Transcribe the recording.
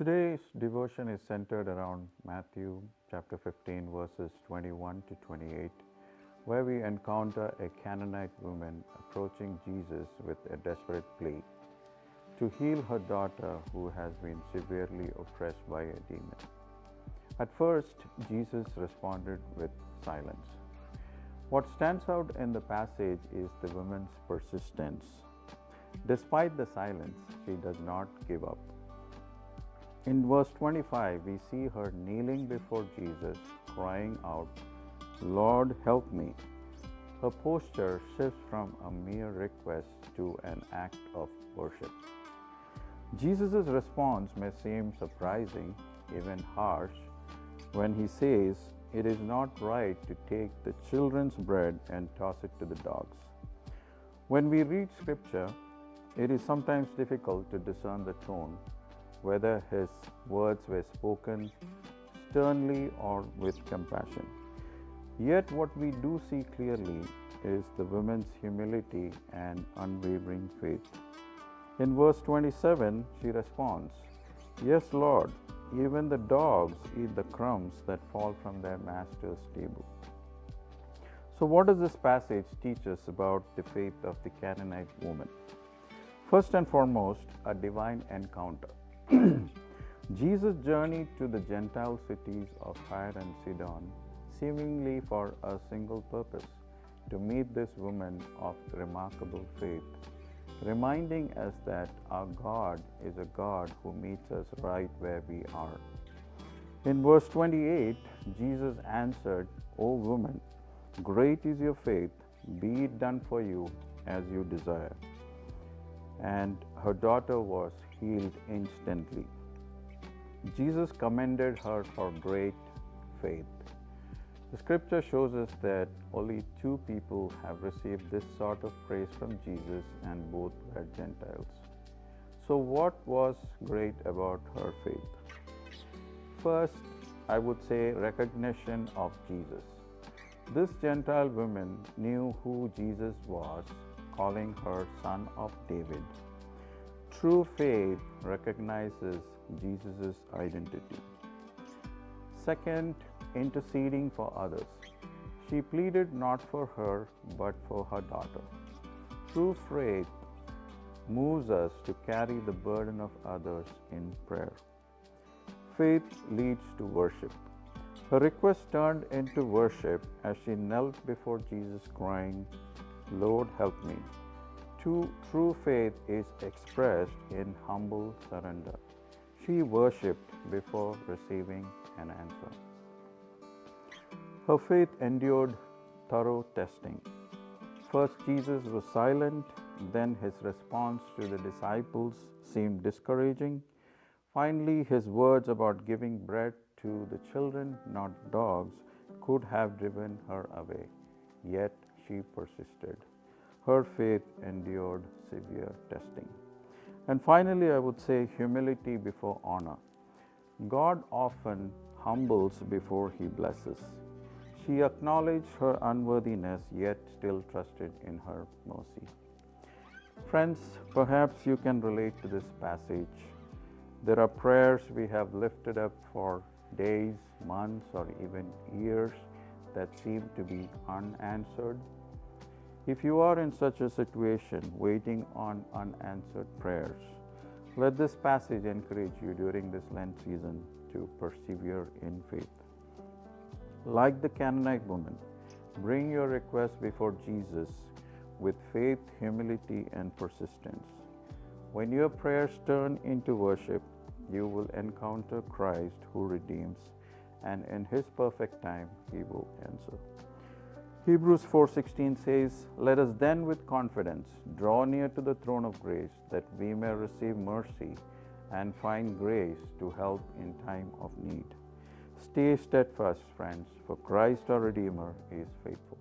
Today's devotion is centered around Matthew chapter 15, verses 21 to 28, where we encounter a Canaanite woman approaching Jesus with a desperate plea to heal her daughter who has been severely oppressed by a demon. At first, Jesus responded with silence. What stands out in the passage is the woman's persistence. Despite the silence, she does not give up. In verse 25, we see her kneeling before Jesus, crying out, "Lord, help me." Her posture shifts from a mere request to an act of worship. Jesus' response may seem surprising, even harsh, when he says, "It is not right to take the children's bread and toss it to the dogs." When we read scripture, it is sometimes difficult to discern the tone, whether his words were spoken sternly or with compassion. Yet what we do see clearly is the woman's humility and unwavering faith. In verse 27, she responds, "Yes, Lord, even the dogs eat the crumbs that fall from their master's table." So what does this passage teach us about the faith of the Canaanite woman? First and foremost, a divine encounter. Jesus journeyed to the Gentile cities of Tyre and Sidon, seemingly for a single purpose, to meet this woman of remarkable faith, reminding us that our God is a God who meets us right where we are. In verse 28, Jesus answered, "O woman, great is your faith, be it done for you as you desire." And her daughter was healed instantly. Jesus commended her for great faith. The scripture shows us that only two people have received this sort of praise from Jesus, and both were Gentiles. So, what was great about her faith? First, I would say recognition of Jesus. This Gentile woman knew who Jesus was, calling her Son of David. True faith recognizes Jesus' identity. Second, interceding for others. She pleaded not for her, but for her daughter. True faith moves us to carry the burden of others in prayer. Faith leads to worship. Her request turned into worship as she knelt before Jesus, crying, "Lord, help me." True faith is expressed in humble surrender. She worshipped before receiving an answer. Her faith endured thorough testing. First, Jesus was silent, then his response to the disciples seemed discouraging. Finally, his words about giving bread to the children, not dogs, could have driven her away. Yet she persisted. Her faith endured severe testing. And finally, I would say humility before honor. God often humbles before he blesses. She acknowledged her unworthiness, yet still trusted in her mercy. Friends, perhaps you can relate to this passage. There are prayers we have lifted up for days, months, or even years that seem to be unanswered. If you are in such a situation, waiting on unanswered prayers, let this passage encourage you during this Lent season to persevere in faith. Like the Canaanite woman, bring your requests before Jesus with faith, humility, and persistence. When your prayers turn into worship, you will encounter Christ who redeems, and in his perfect time, he will answer. Hebrews 4:16 says, "Let us then with confidence draw near to the throne of grace, that we may receive mercy and find grace to help in time of need." Stay steadfast, friends, for Christ our Redeemer is faithful.